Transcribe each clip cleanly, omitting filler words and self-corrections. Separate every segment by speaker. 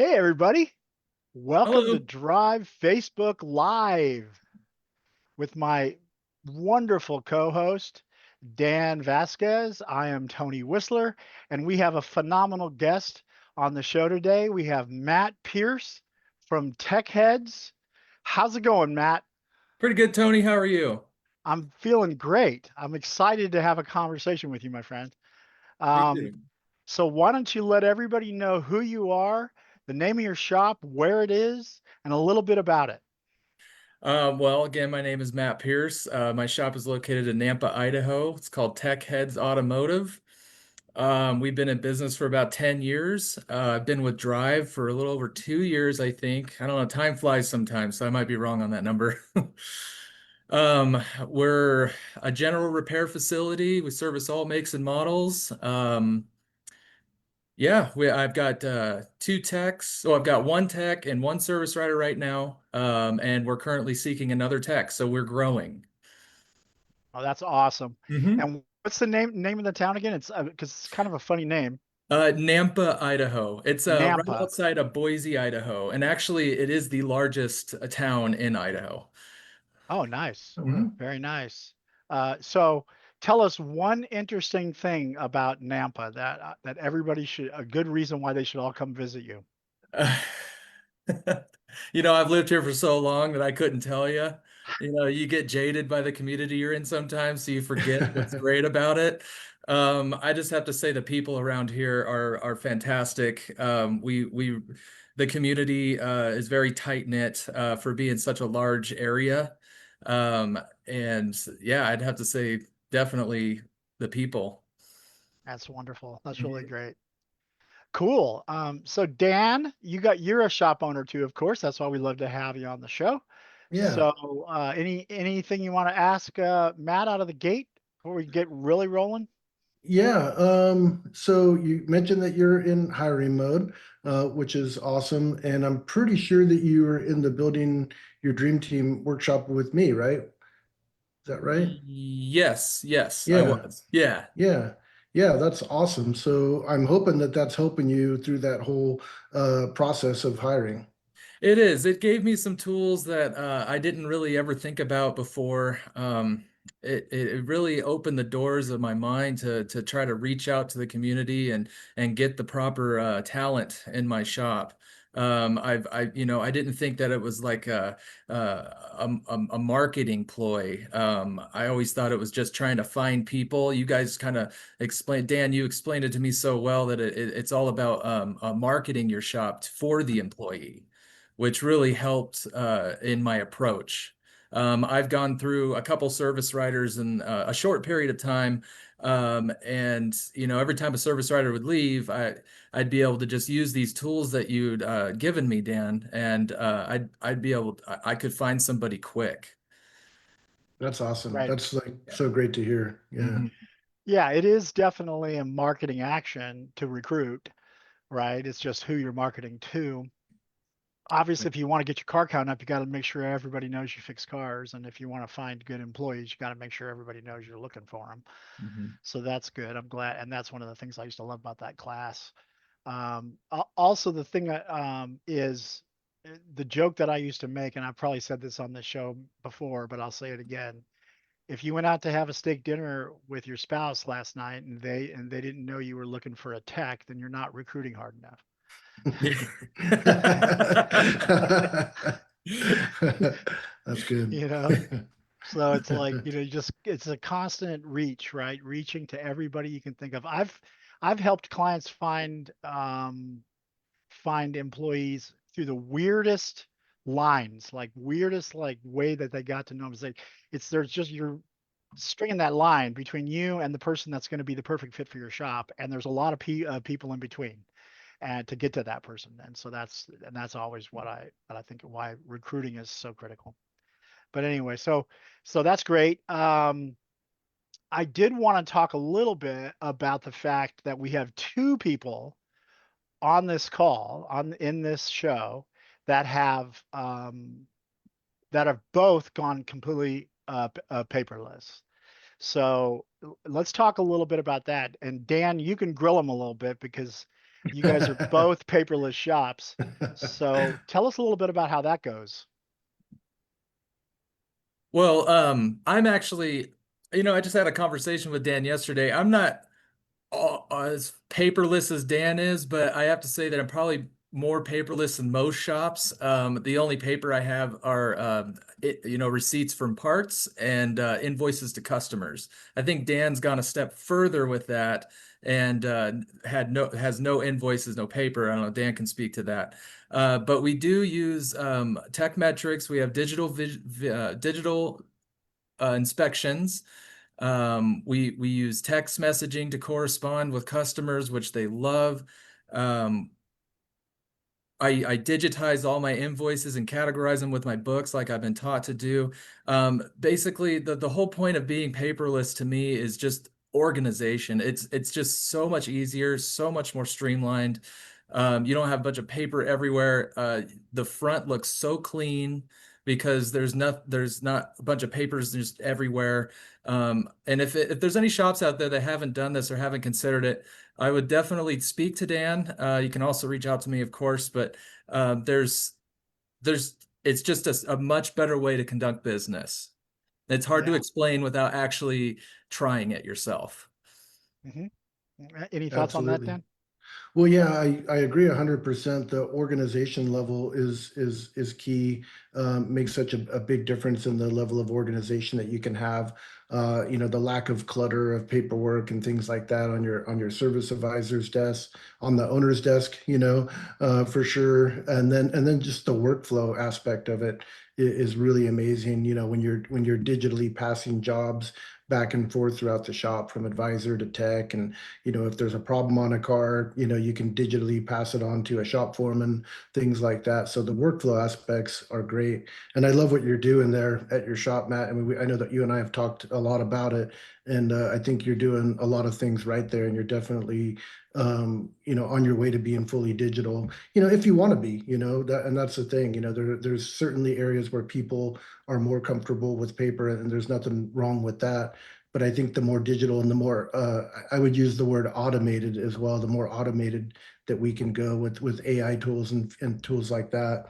Speaker 1: Hey, everybody. Welcome to
Speaker 2: Hello.
Speaker 1: Drive Facebook Live with my wonderful co host, Dan Vasquez. I am Tony Whistler, and we have a phenomenal guest on the show today. We have Matt Pierce from Tech Heads. How's it going, Matt?
Speaker 2: Pretty good, Tony. How are you?
Speaker 1: I'm feeling great. I'm excited to have a conversation with you, my friend.
Speaker 2: Me
Speaker 1: Um,
Speaker 2: too.
Speaker 1: so, why don't you let everybody know who you are, the name of your shop, where it is, and a little bit about it?
Speaker 2: Well, again, my name is Matt Pierce. My shop is located in Nampa, Idaho. It's called Tech Heads Automotive. We've been in business for about 10 years. I've been with Drive for a little over 2 years, I think. I don't know, time flies sometimes, so I might be wrong on that number. We're a general repair facility. We service all makes and models. Yeah, I've got two techs. So I've got one tech and one service writer right now, and we're currently seeking another tech. So we're growing.
Speaker 1: Oh, that's awesome.
Speaker 2: Hmm.
Speaker 1: And what's the name of the town again? It's because it's kind of a funny name.
Speaker 2: Nampa, Idaho. It's right
Speaker 1: Nampa.
Speaker 2: outside of Boise, Idaho, and actually, it is the largest town in Idaho.
Speaker 1: Oh, nice.
Speaker 2: Mhm.
Speaker 1: Very nice. So tell us one interesting thing about Nampa that everybody should, a good reason why they should all come visit you.
Speaker 2: I've lived here for so long that I couldn't tell you. You get jaded by the community you're in sometimes, so you forget what's great about it. I just have to say the people around here are fantastic. The community is very tight knit for being such a large area. Um, and yeah, I'd have to say definitely the people.
Speaker 1: That's wonderful. That's really great. Cool. So Dan, you're a shop owner too, of course. That's why we love to have you on the show.
Speaker 3: Yeah,
Speaker 1: So anything you want to ask Matt out of the gate before we get really rolling?
Speaker 3: yeah. So you mentioned that you're in hiring mode, which is awesome. And I'm pretty sure that you were in the building your dream team workshop with me, right? Is that right?
Speaker 2: Yes, yes, I
Speaker 3: Yeah,
Speaker 2: was. Yeah.
Speaker 3: yeah, yeah. That's awesome. So I'm hoping that that's helping you through that whole process of hiring.
Speaker 2: It is. It gave me some tools that I didn't really ever think about before. It really opened the doors of my mind to try to reach out to the community and get the proper talent in my shop. I didn't think that it was like a marketing ploy. I always thought it was just trying to find people. You guys kind of explained, Dan, you explained it to me so well that it's all about marketing your shop for the employee, which really helped in my approach. I've gone through a couple service writers in a short period of time. And every time a service writer would leave, I'd be able to just use these tools that you'd given me, Dan, and I'd be able I could find somebody quick.
Speaker 3: That's awesome.
Speaker 1: Right.
Speaker 3: That's like so great to hear. Yeah.
Speaker 2: Mhm.
Speaker 1: Yeah, it is definitely a marketing action to recruit, right? It's just who you're marketing to. Obviously, if you want to get your car count up, you got to make sure everybody knows you fix cars. And if you want to find good employees, you got to make sure everybody knows you're looking for them.
Speaker 2: Mhm.
Speaker 1: So that's good. I'm glad. And that's one of the things I used to love about that class. Also, the thing is the joke that I used to make, and I've probably said this on the show before, but I'll say it again. If you went out to have a steak dinner with your spouse last night and they didn't know you were looking for a tech, then you're not recruiting hard enough.
Speaker 3: That's good.
Speaker 1: You know? So it's like, it's a constant reach, right? Reaching to everybody you can think of. I've helped clients find employees through the weirdest lines, like weirdest like way that they got to know them. It's like there's just you're stringing that line between you and the person that's going to be the perfect fit for your shop, and there's a lot of people in between, and to get to that person. And so that's always what I think why recruiting is so critical. But anyway, so that's great. I did want to talk a little bit about the fact that we have two people on this call on in this show that have both gone completely paperless. So let's talk a little bit about that. And Dan, you can grill them a little bit because You guys are both paperless shops. So tell us a little bit about how that goes.
Speaker 2: Well, I'm actually, I just had a conversation with Dan yesterday. I'm not as paperless as Dan is, but I have to say that I'm probably more paperless than most shops. The only paper I have are, receipts from parts and invoices to customers. I think Dan's gone a step further with that and has no invoices, no paper. I don't know. Dan can speak to that. But we do use Tech Metrics. We have digital inspections. We use text messaging to correspond with customers, which they love. I digitize all my invoices and categorize them with my books like I've been taught to do. Basically, the whole point of being paperless to me is just organization. It's just so much easier, so much more streamlined. You don't have a bunch of paper everywhere. The front looks so clean because there's not a bunch of papers just everywhere. And if there's any shops out there that haven't done this or haven't considered it, I would definitely speak to Dan. You can also reach out to me, of course, but there's it's just a much better way to conduct business. It's hard to
Speaker 1: Yeah.
Speaker 2: explain without actually trying it yourself.
Speaker 1: Hmm. Any thoughts on that,
Speaker 3: Absolutely.
Speaker 1: Dan?
Speaker 3: Well, yeah, I agree 100%. The organization level is key. Makes such a big difference in the level of organization that you can have. The lack of clutter of paperwork and things like that on your service advisor's desk, on the owner's desk, for sure. And then just the workflow aspect of it is really amazing. When you're digitally passing jobs back and forth throughout the shop from advisor to tech, and if there's a problem on a car, you can digitally pass it on to a shop foreman, things like that. So the workflow aspects are great. And I love what you're doing there at your shop, Matt. I mean, I know that you and I have talked a lot about it, and I think you're doing a lot of things right there, and you're definitely, on your way to being fully digital, if you want to be, and that's the thing, there's certainly areas where people are more comfortable with paper, and there's nothing wrong with that. But I think the more digital and the more, I would use the word automated as well, the more automated that we can go with AI tools and tools like that,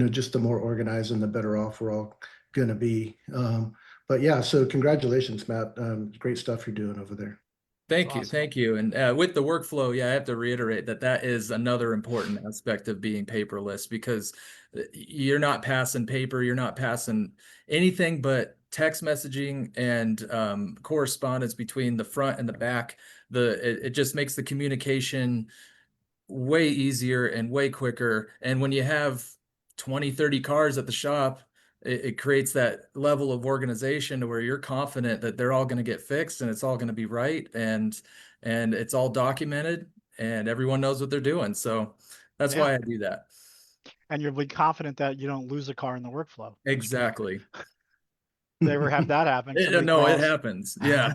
Speaker 3: just the more organized and the better off we're all going to be. But yeah, so congratulations, Matt. Great stuff you're doing over there.
Speaker 1: It's
Speaker 2: Thank you.
Speaker 1: awesome.
Speaker 2: Thank you. And with the workflow, yeah, I have to reiterate that is another important aspect of being paperless, because you're not passing paper, you're not passing anything but text messaging and correspondence between the front and the back. It just makes the communication way easier and way quicker. And when you have 20, 30 cars at the shop, it creates that level of organization to where you're confident that they're all going to get fixed and it's all going to be right, and it's all documented and everyone knows what they're doing. So that's
Speaker 1: Yeah.
Speaker 2: why I do that.
Speaker 1: And you'll be confident that you don't lose a car in the workflow.
Speaker 2: Exactly.
Speaker 1: They ever have that happen? Somebody
Speaker 2: No, it
Speaker 1: calls.
Speaker 2: happens. Yeah.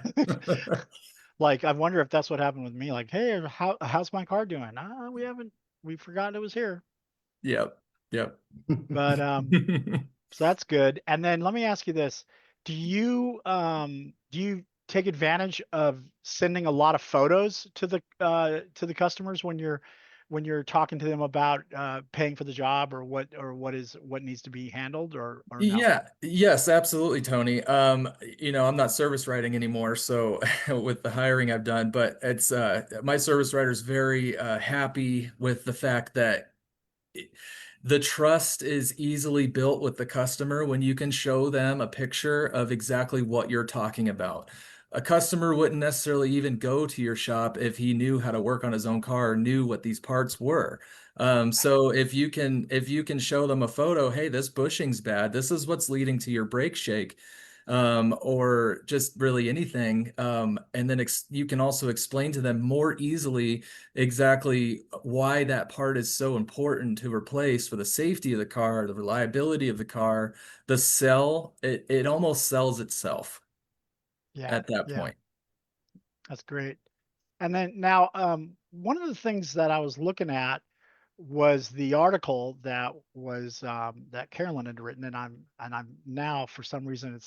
Speaker 1: Like, I wonder if that's what happened with me. Like, hey, how's my car doing? We forgot it was here.
Speaker 2: Yep. Yep.
Speaker 1: But so that's good. And then let me ask you this. Do you take advantage of sending a lot of photos to the customers when you're talking to them about paying for the job, or what needs to be handled, or no?
Speaker 2: Yeah, yes, absolutely, Tony. I'm not service writing anymore, so with the hiring I've done, but it's my service writer is very happy with the fact that the trust is easily built with the customer when you can show them a picture of exactly what you're talking about. A customer wouldn't necessarily even go to your shop if he knew how to work on his own car or knew what these parts were. So if you can show them a photo, hey, this bushing's bad. This is what's leading to your brake shake, or just really anything. And then you can also explain to them more easily exactly why that part is so important to replace for the safety of the car, the reliability of the car, the cell. It almost sells itself
Speaker 1: Yeah,
Speaker 2: at that
Speaker 1: yeah,
Speaker 2: point.
Speaker 1: that's great. And then now, one of the things that I was looking at was the article that Carolyn had written, and I'm now, for some reason,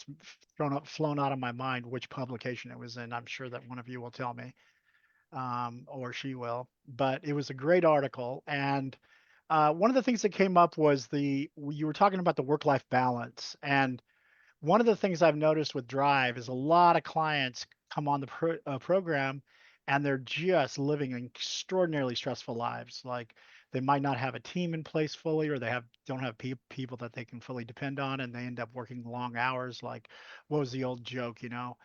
Speaker 1: flown out of my mind which publication it was in. I'm sure that one of you will tell me. or she will. But it was a great article, and one of the things that came up was you were talking about the work-life balance, and one of the things I've noticed with Drive is a lot of clients come on the program and they're just living extraordinarily stressful lives. Like they might not have a team in place fully, or they don't have people that they can fully depend on, and they end up working long hours. Like, what was the old joke, you know?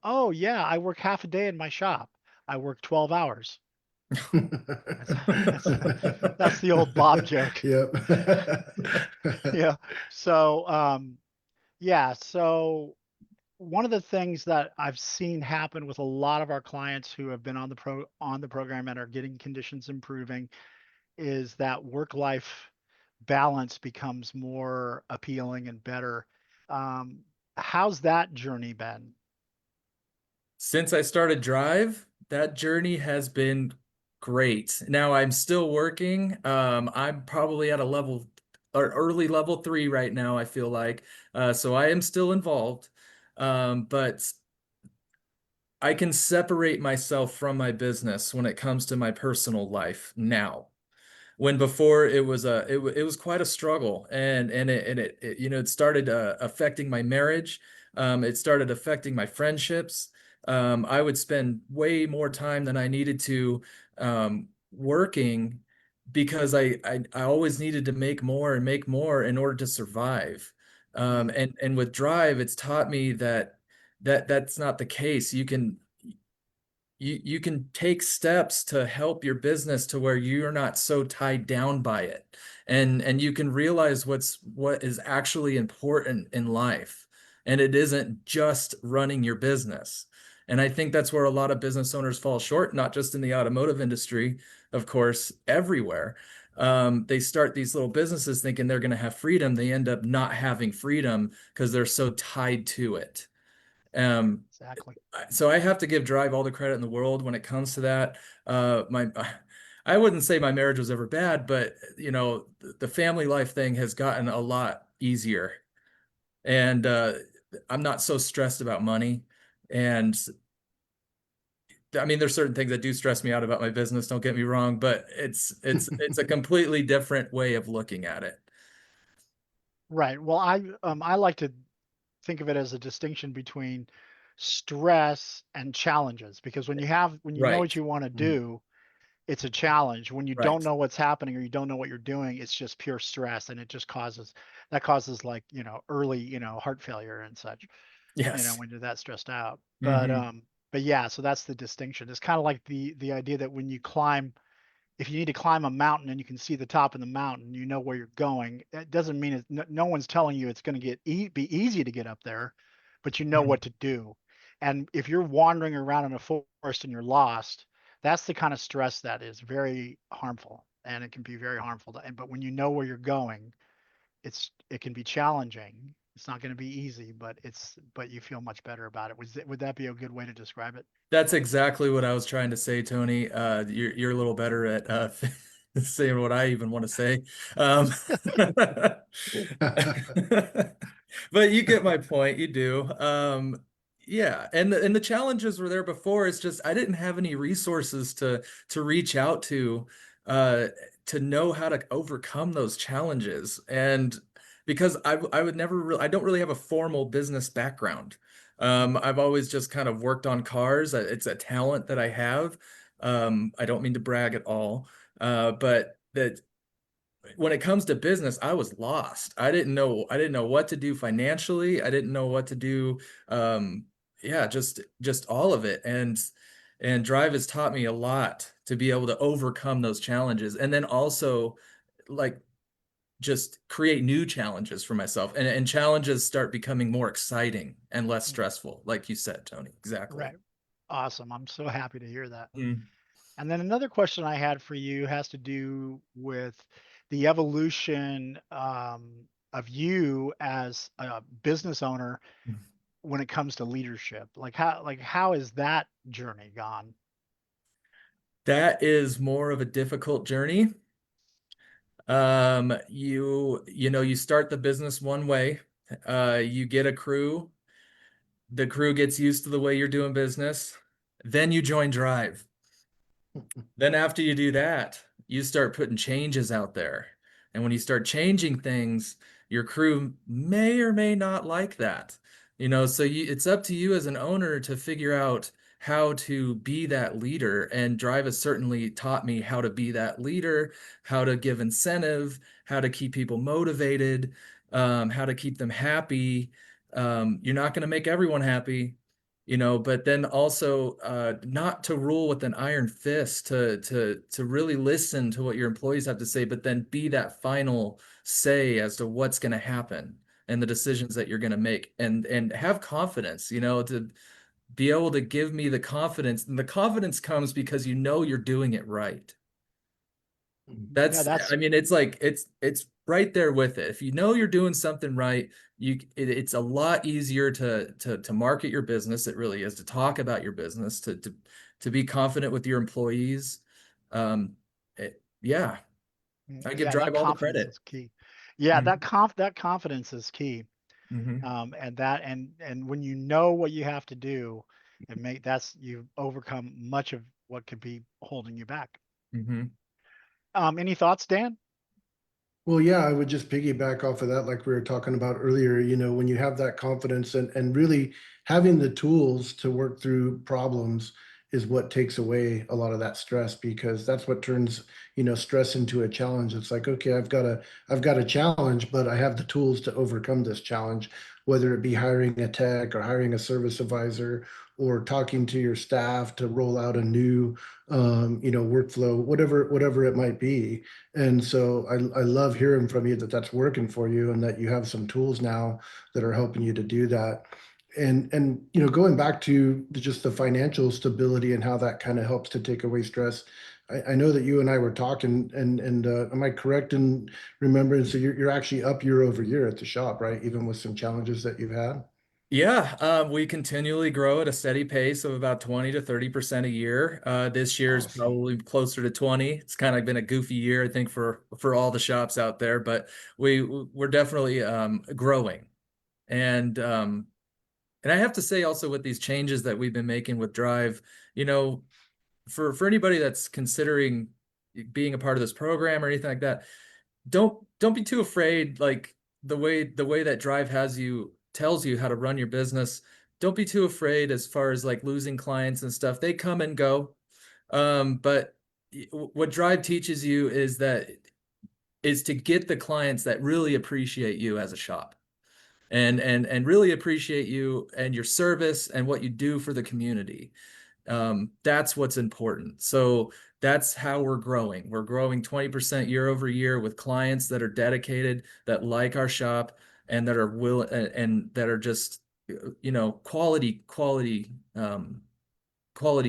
Speaker 1: Oh yeah, I work half a day in my shop. I work 12 hours. That's, that's, that's the old Bob joke.
Speaker 3: Yep.
Speaker 1: Yeah. So, yeah. So one of the things that I've seen happen with a lot of our clients who have been on the program and are getting conditions improving is that work-life balance becomes more appealing and better. Um, how's that journey been?
Speaker 2: Since I started Drive, that journey has been great. Now I'm still working. I'm probably at a level or early level 3 right now, I feel like. So I am still involved. But I can separate myself from my business when it comes to my personal life now. When before it was quite a struggle, and you know, it started affecting my marriage. It started affecting my friendships. I would spend way more time than I needed to working because I always needed to make more and make more in order to survive. And with Drive, it's taught me that that's not the case. You can take steps to help your business to where you're not so tied down by it, and you can realize what is actually important in life, and it isn't just running your business. And I think that's where a lot of business owners fall short, not just in the automotive industry, of course, everywhere. They start these little businesses thinking they're going to have freedom. They end up not having freedom because they're so tied to it.
Speaker 1: Exactly.
Speaker 2: So I have to give Drive all the credit in the world when it comes to that. My I wouldn't say my marriage was ever bad, but you know, the family life thing has gotten a lot easier. And I'm not so stressed about money. And I mean, there's certain things that do stress me out about my business, don't get me wrong, but it's a completely different way of looking at it.
Speaker 1: Right. Well, I like to think of it as a distinction between stress and challenges, because when you know
Speaker 2: Right.
Speaker 1: what you want to
Speaker 2: Mhm.
Speaker 1: do, it's a challenge. When you don't
Speaker 2: Right.
Speaker 1: know what's happening or you don't know what you're doing, it's just pure stress, and it just causes like, early, heart failure and such,
Speaker 2: Yes.
Speaker 1: when you're that stressed out.
Speaker 2: Hmm.
Speaker 1: But yeah, so that's the distinction. It's kind of like the idea that when you climb, if you need to climb a mountain and you can see the top of the mountain, you know where you're going. It doesn't mean no one's telling you it's going to be easy to get up there, but you know what to do. And if you're wandering around in a forest and you're lost, that's the kind of stress that is very harmful, and it can be very harmful. But when you know where you're going, it can be challenging. It's not going to be easy, but you feel much better about it. Would that be a good way to describe it?
Speaker 2: That's exactly what I was trying to say, Tony. You're a little better at saying what I even want to say. Um, but you get my point. You do. Yeah, and the challenges were there before. It's just I didn't have any resources to reach out uh, to know how to overcome those challenges. And because I would never really, I don't really have a formal business background. I've always just kind of worked on cars. It's a talent that I have. I don't mean to brag at all, but that when it comes to business, I was lost. I didn't know what to do financially. I didn't know what to do. Yeah, just all of it. And Drive has taught me a lot to be able to overcome those challenges. And then also like just create new challenges for myself. And challenges start becoming more exciting and less
Speaker 1: Mhm.
Speaker 2: stressful, like you said, Tony. Exactly.
Speaker 1: Right. Awesome. I'm so happy to hear that.
Speaker 2: Mm.
Speaker 1: And then another question I had for you has to do with the evolution of you as a business owner when it comes to leadership. Like how is that journey gone?
Speaker 2: That is more of a difficult journey. You know, you start the business one way. You get a crew. The crew gets used to the way you're doing business. Then you join Drive. Then after you do that, you start putting changes out there. And when you start changing things, your crew may or may not like that. So it's up to you as an owner to figure out how to be that leader. And Drive has certainly taught me how to be that leader, how to give incentive, how to keep people motivated, how to keep them happy. You're not going to make everyone happy, but then also not to rule with an iron fist, to really listen to what your employees have to say, but then be that final say as to what's going to happen and the decisions that you're going to make, and have confidence, to be able to give me the confidence. And the confidence comes because you're doing it right.
Speaker 1: Yeah, that's
Speaker 2: I mean, it's like it's right there with it. If you know you're doing something right, it's a lot easier to market your business. It really is, to talk about your business, to be confident with your employees. Yeah, I give
Speaker 1: yeah, that
Speaker 2: Drive all the
Speaker 1: confidence
Speaker 2: credit.
Speaker 1: is key. Yeah,
Speaker 2: Mhm.
Speaker 1: that confidence is key.
Speaker 2: Mhm.
Speaker 1: And when you know what you have to do, you've overcome much of what could be holding you back.
Speaker 2: Mhm.
Speaker 1: Any thoughts, Dan?
Speaker 3: Well, yeah, I would just piggyback off of that, like we were talking about earlier, when you have that confidence and really having the tools to work through problems is what takes away a lot of that stress, because that's what turns, stress into a challenge. It's like, okay, I've got a challenge, but I have the tools to overcome this challenge, whether it be hiring a tech or hiring a service advisor or talking to your staff to roll out a new, workflow, whatever it might be. And so I love hearing from you that that's working for you and that you have some tools now that are helping you to do that. And going back to just the financial stability and how that kind of helps to take away stress. I know that you and I were talking, and am I correct in remembering? So you're actually up year over year at the shop, right? Even with some challenges that you've had.
Speaker 2: Yeah, we continually grow at a steady pace of about 20 to 30% a year. This year is
Speaker 3: Awesome.
Speaker 2: probably closer to 20. It's kind of been a goofy year, I think, for all the shops out there, but we're definitely growing. And and I have to say also, with these changes that we've been making with Drive, you know, for anybody that's considering being a part of this program or anything like that, don't be too afraid. Like the way that Drive tells you how to run your business, don't be too afraid as far as like losing clients and stuff. They come and go. But what Drive teaches you is to get the clients that really appreciate you as a shop, and really appreciate you and your service and what you do for the community. That's what's important. So that's how we're growing. We're growing 20% year over year with clients that are dedicated, that like our shop, and that are and that are just, quality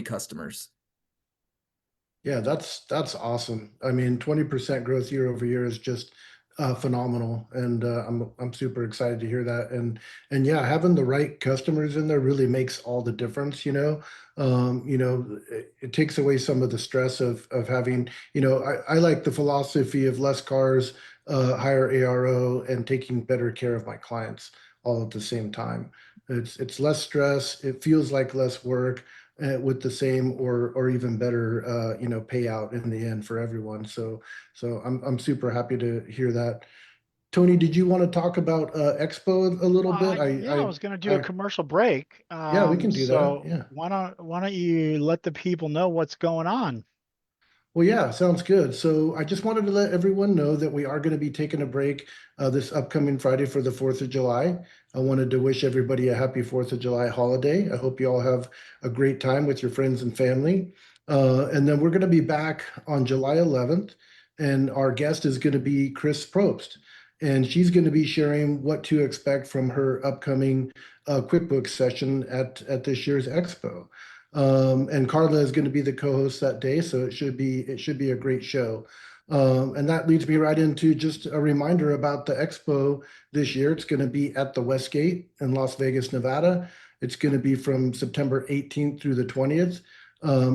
Speaker 2: customers.
Speaker 3: Yeah, that's awesome. I mean, 20% growth year over year is just phenomenal, and I'm super excited to hear that. And yeah, having the right customers in there really makes all the difference. It takes away some of the stress of having. I like the philosophy of less cars, higher ARO, and taking better care of my clients all at the same time. It's less stress. It feels like less work with the same or even better payout in the end for everyone. So I'm super happy to hear that. Tony, did you want to talk about Expo a little bit?
Speaker 1: Yeah, I was going to do a
Speaker 3: I
Speaker 1: commercial break.
Speaker 3: yeah, we can do that.
Speaker 1: So
Speaker 3: Yeah.
Speaker 1: why don't you let the people know what's going on?
Speaker 3: Well, yeah, sounds good. So I just wanted to let everyone know that we are going to be taking a break this upcoming Friday for the 4th of July. I wanted to wish everybody a happy 4th of July holiday. I hope you all have a great time with your friends and family. And then we're going to be back on July 11th, and our guest is going to be Chris Probst. And she's going to be sharing what to expect from her upcoming QuickBooks session at this year's Expo. And Carla is going to be the co-host that day, so it should be a great show. And that leads me right into just a reminder about the expo this year. It's going to be at the Westgate in Las Vegas, Nevada. It's going to be from September 18th through the 20th.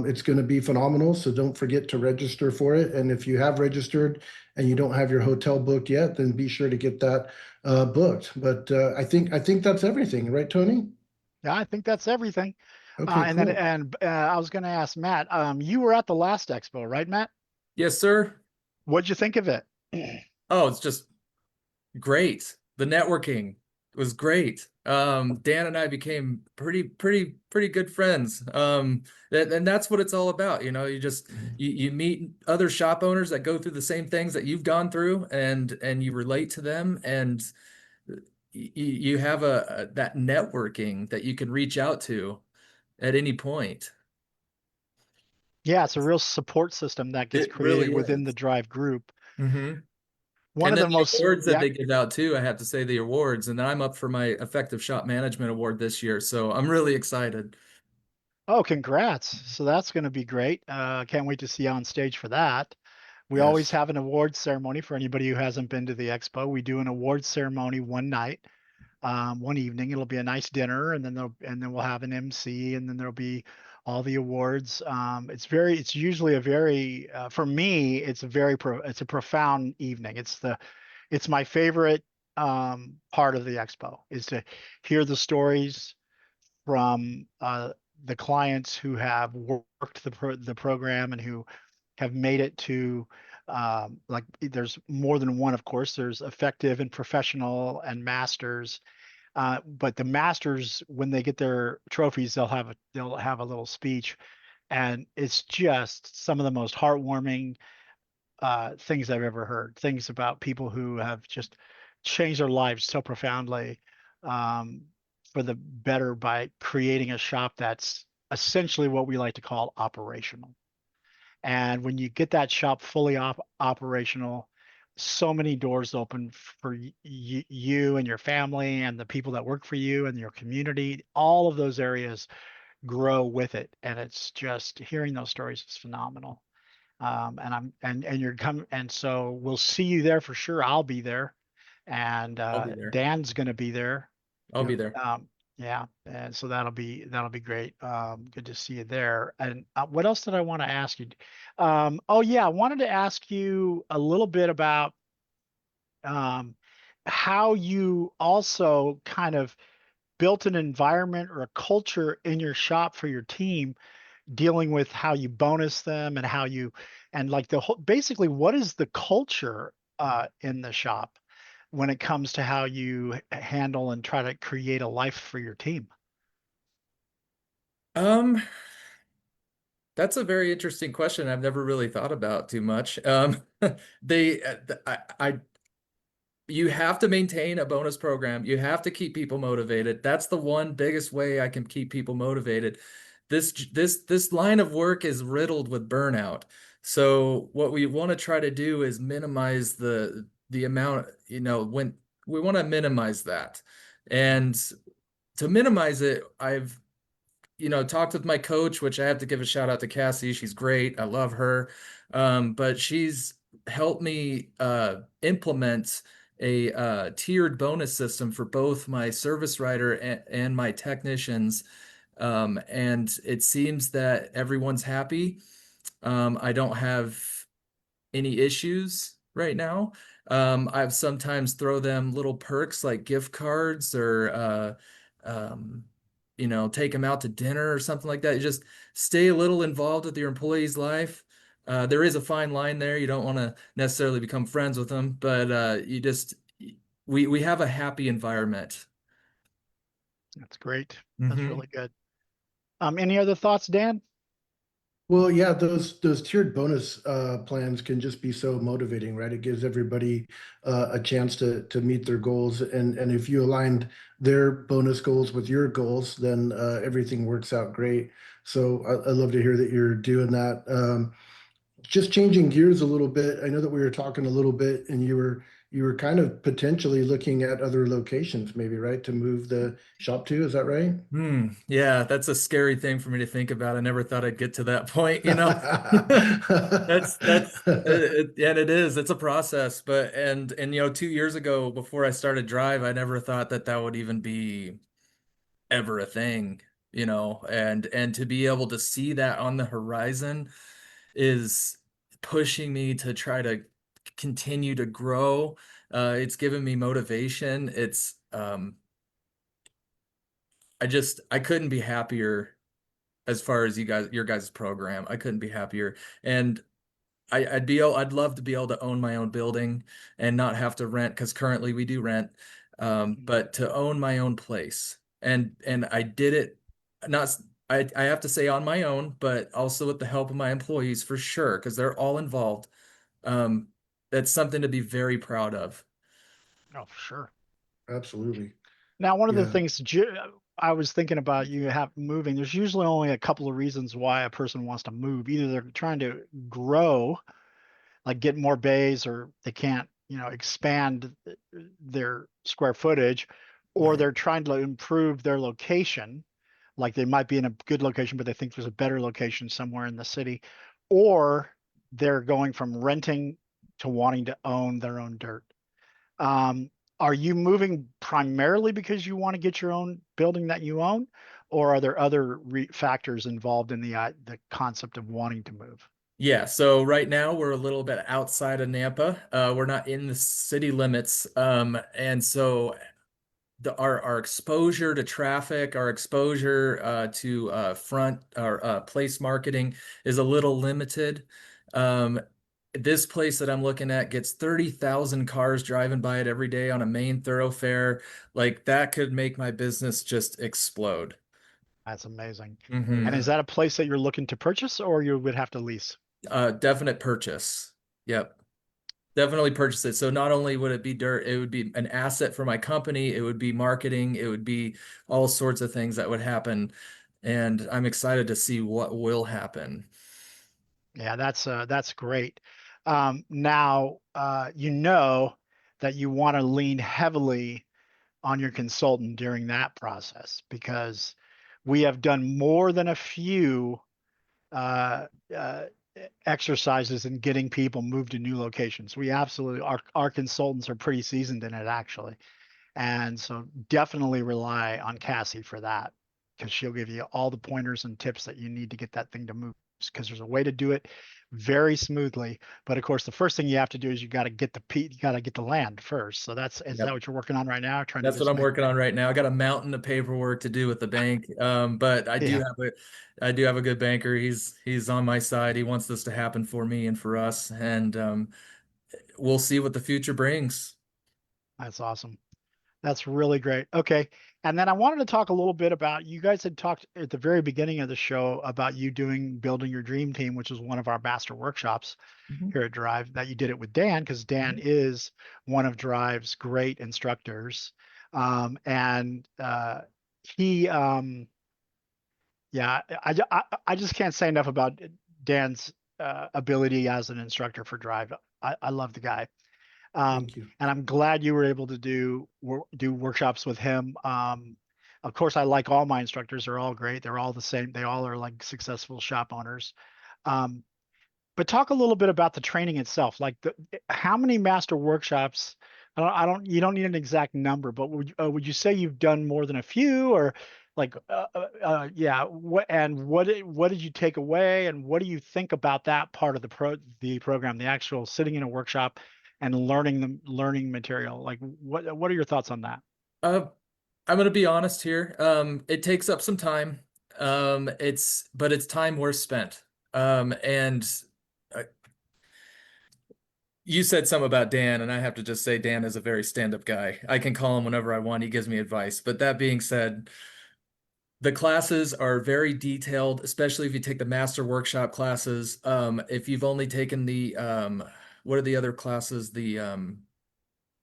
Speaker 3: It's going to be phenomenal, so don't forget to register for it. And if you have registered and you don't have your hotel booked yet, then be sure to get that booked. But I think that's everything, right, Tony?
Speaker 1: Yeah, I think that's everything.
Speaker 3: Okay,
Speaker 1: And then,
Speaker 3: cool.
Speaker 1: I was going to ask Matt, you were at the last expo, right, Matt?
Speaker 2: Yes, sir.
Speaker 1: What'd you think of it?
Speaker 2: Oh, it's just great. The networking was great. Dan and I became pretty good friends. And that's what it's all about. You know, you meet other shop owners that go through the same things that you've gone through, and you relate to them, and you have that networking that you can reach out to at any point.
Speaker 1: Yeah, it's a real support system that gets
Speaker 2: It really
Speaker 1: created within the
Speaker 2: is.
Speaker 1: Drive group.
Speaker 2: Hmm.
Speaker 1: One
Speaker 2: And
Speaker 1: of
Speaker 2: then
Speaker 1: the
Speaker 2: the
Speaker 1: most,
Speaker 2: awards that
Speaker 1: yeah.
Speaker 2: they give out too, I have to say the awards, and I'm up for my Effective Shop Management Award this year, so I'm really excited.
Speaker 1: Oh, congrats. So that's going to be great. Can't wait to see you on stage for that. We always
Speaker 3: Yes.
Speaker 1: have an awards ceremony for anybody who hasn't been to the expo. We do an awards ceremony one night, one evening. It'll be a nice dinner, and then we'll have an MC, and then there'll be all the awards. It's usually a very, for me, it's a profound evening. It's my favorite part of the expo is to hear the stories from the clients who have worked the program and who have made it to like there's more than one, of course. There's effective and professional and masters. But the masters, when they get their trophies, they'll have a little speech, and it's just some of the most heartwarming things I've ever heard. Things about people who have just changed their lives so profoundly um, for the better by creating a shop that's essentially what we like to call operational. And when you get that shop fully operational, so many doors open for you and your family and the people that work for you and your community. All of those areas grow with it, and it's just hearing those stories is phenomenal. And you're coming, and so we'll see you there for sure. I'll be there, and
Speaker 2: I'll be there.
Speaker 1: Dan's going to be there.
Speaker 2: I'll be there.
Speaker 1: Yeah, and so that'll be great. Good to see you there. And what else did I want to ask you? Oh yeah, I wanted to ask you a little bit about um, how you also kind of built an environment or a culture in your shop for your team, dealing with how you bonus them and how you and like the whole basically what is the culture in the shop when it comes to how you handle and try to create a life for your team.
Speaker 2: Um, that's a very interesting question. I've never really thought about too much. They, you have to maintain a bonus program. You have to keep people motivated. That's the one biggest way I can keep people motivated. This line of work is riddled with burnout. So what we want to try to do is minimize the amount, when we want to minimize that. And to minimize it, I've talked with my coach, which I have to give a shout out to Cassie. She's great. I love her. But she's helped me implement a tiered bonus system for both my service writer and my technicians. And it seems that everyone's happy. I don't have any issues right now. I've sometimes throw them little perks like gift cards or take them out to dinner or something like that. You just stay a little involved with your employee's life. There is a fine line there. You don't want to necessarily become friends with them, but we have a happy environment.
Speaker 1: That's great. That's
Speaker 2: Hmm.
Speaker 1: really good. Any other thoughts, Dan?
Speaker 3: Well, yeah, those tiered bonus plans can just be so motivating, right? It gives everybody a chance to meet their goals, and if you aligned their bonus goals with your goals, then everything works out great. So I love to hear that you're doing that. Just changing gears a little bit. I know that we were talking a little bit, and you were kind of potentially looking at other locations, maybe, right, to move the shop to. Is that right?
Speaker 2: Yeah, that's a scary thing for me to think about. I never thought I'd get to that point, That's and it is. It's a process, but and 2 years ago, before I started Drive, I never thought that that would even be ever a thing, and to be able to see that on the horizon is pushing me to try to continue to grow. It's given me motivation. It's I couldn't be happier as far as your guys' program. I couldn't be happier. And I'd love to be able to own my own building and not have to rent, because currently we do rent, but to own my own place. And I did it, not, I have to say on my own, but also with the help of my employees for sure, because they're all involved. Um, that's something to be very proud of.
Speaker 1: Oh, for sure.
Speaker 3: Absolutely.
Speaker 1: Now, one of the
Speaker 3: Yeah.
Speaker 1: things I was thinking about you have moving, there's usually only a couple of reasons why a person wants to move. Either they're trying to grow, like get more bays, or they can't, expand their square footage, or
Speaker 3: Right.
Speaker 1: they're trying to improve their location. Like they might be in a good location, but they think there's a better location somewhere in the city, or they're going from renting to wanting to own their own dirt. Um, are you moving primarily because you want to get your own building that you own, or are there other factors involved in the concept of wanting to move?
Speaker 2: Yeah, so right now we're a little bit outside of Nampa. We're not in the city limits. And so our exposure to traffic, our exposure to front or place marketing is a little limited. Um, this place that I'm looking at gets 30,000 cars driving by it every day on a main thoroughfare. Like that could make my business just explode.
Speaker 1: That's amazing. And is
Speaker 3: Yeah.
Speaker 1: that a place that you're looking to purchase, or you would have to lease?
Speaker 2: Definite purchase. Yep. Definitely purchase it. So not only would it be dirt, it would be an asset for my company. It would be marketing. It would be all sorts of things that would happen. And I'm excited to see what will happen.
Speaker 1: Yeah, that's great. Now, that you want to lean heavily on your consultant during that process, because we have done more than a few uh, uh, exercises in getting people moved to new locations. We absolutely, our consultants are pretty seasoned in it, actually. And so definitely rely on Cassie for that, because she'll give you all the pointers and tips that you need to get that thing to move. Because there's a way to do it very smoothly. But of course, the first thing you have to do is you got to get you got to get the land first. So is
Speaker 2: Yep.
Speaker 1: that what you're working on right now? Trying to
Speaker 2: That's what
Speaker 1: just
Speaker 2: I'm
Speaker 1: make,
Speaker 2: working on right now. I got a mountain of paperwork to do with the bank. But
Speaker 1: yeah,
Speaker 2: I do have a good banker. He's on my side. He wants this to happen for me and for us. And we'll see what the future brings.
Speaker 1: that's awesome. That's really great. Okay. And then I wanted to talk a little bit about, you guys had talked at the very beginning of the show about you building your dream team, which is one of our master workshops
Speaker 2: Mhm.
Speaker 1: here at Drive, that you did it with Dan, because Dan
Speaker 2: Mhm.
Speaker 1: is one of Drive's great instructors. And he, yeah, I just can't say enough about Dan's ability as an instructor for Drive. I love the guy.
Speaker 3: Thank you.
Speaker 1: And I'm glad you were able to do workshops with him. Of course, I like all my instructors. They're all great. They're all the same. They all are like successful shop owners. Um, but talk a little bit about the training itself. Like how many master workshops? You don't need an exact number, but would you say you've done more than a few, or like, yeah, what did you take away, and what do you think about that part of the program, the actual sitting in a workshop and learning the learning material? Like, what are your thoughts on that?
Speaker 2: Uh, I'm gonna be honest here. It takes up some time. But it's time worth spent. And uh, you said something about Dan, and I have to just say Dan is a very stand-up guy. I can call him whenever I want. He gives me advice. But that being said, the classes are very detailed, especially if you take the master workshop classes. If you've only taken what are the other classes?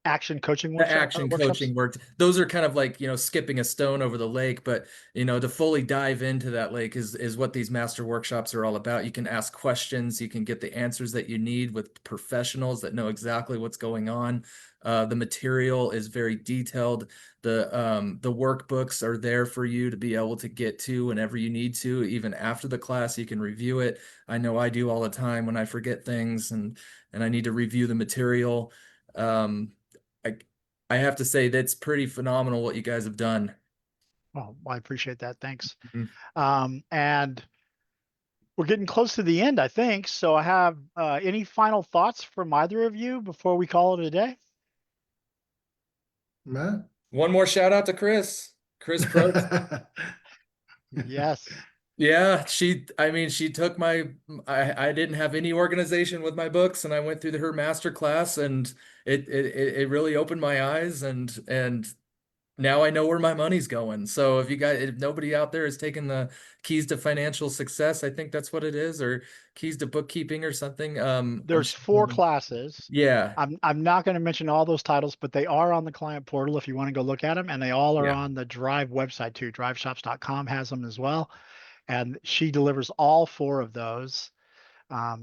Speaker 1: Action coaching
Speaker 2: The action
Speaker 1: workshops?
Speaker 2: coaching work. Those are kind of like, skipping a stone over the lake, but to fully dive into that lake is what these master workshops are all about. You can ask questions, you can get the answers that you need with professionals that know exactly what's going on. The material is very detailed. The workbooks are there for you to be able to get to whenever you need to. Even after the class, you can review it. I know I do all the time when I forget things and I need to review the material. Um, I I have to say that's pretty phenomenal what you guys have done.
Speaker 1: Oh, well, I appreciate that. Thanks.
Speaker 2: Mhm.
Speaker 1: And we're getting close to the end, I think. So I have any final thoughts from either of you before we call it a day?
Speaker 3: Matt?
Speaker 2: One more shout out to Chris Probst.
Speaker 1: Yes.
Speaker 2: Yeah, I mean, she took I didn't have any organization with my books, and I went through her master class, and it really opened my eyes, and now I know where my money's going. So if nobody out there is taking the keys to financial success, I think that's what it is, or keys to bookkeeping or something. I'm
Speaker 1: There's
Speaker 2: sure
Speaker 1: 4 classes.
Speaker 2: yeah,
Speaker 1: I'm not going to mention all those titles, but they are on the client portal if you want to go look at them, and they all are
Speaker 2: yeah,
Speaker 1: on the Drive website too. Driveshops.com has them as well, and she delivers all 4 of those.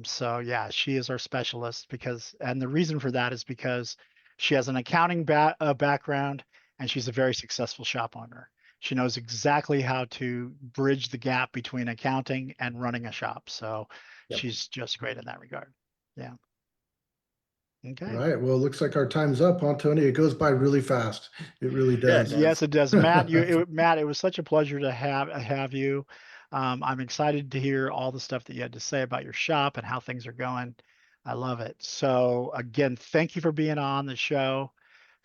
Speaker 1: So yeah, she is our specialist and the reason for that is because she has an accounting background and she's a very successful shop owner. She knows exactly how to bridge the gap between accounting and running a shop. So
Speaker 2: yeah.
Speaker 1: she's just great in that regard. Yeah.
Speaker 3: All
Speaker 1: Okay.
Speaker 3: right. Well, it looks like our time's up, huh, Tony? It goes by really fast. It really
Speaker 2: Yeah, it
Speaker 3: does.
Speaker 2: does.
Speaker 1: Yes, it does. Matt, it was such a pleasure to have you. I'm excited to hear all the stuff that you had to say about your shop and how things are going. I love it. So again, thank you for being on the show.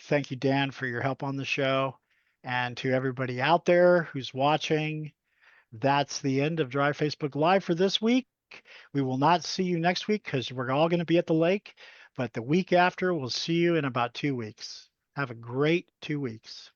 Speaker 1: Thank you, Dan, for your help on the show. And to everybody out there who's watching, that's the end of Drive Facebook Live for this week. We will not see you next week because we're all going to be at the lake, but the week after, we'll see you in about 2 weeks. Have a great 2 weeks.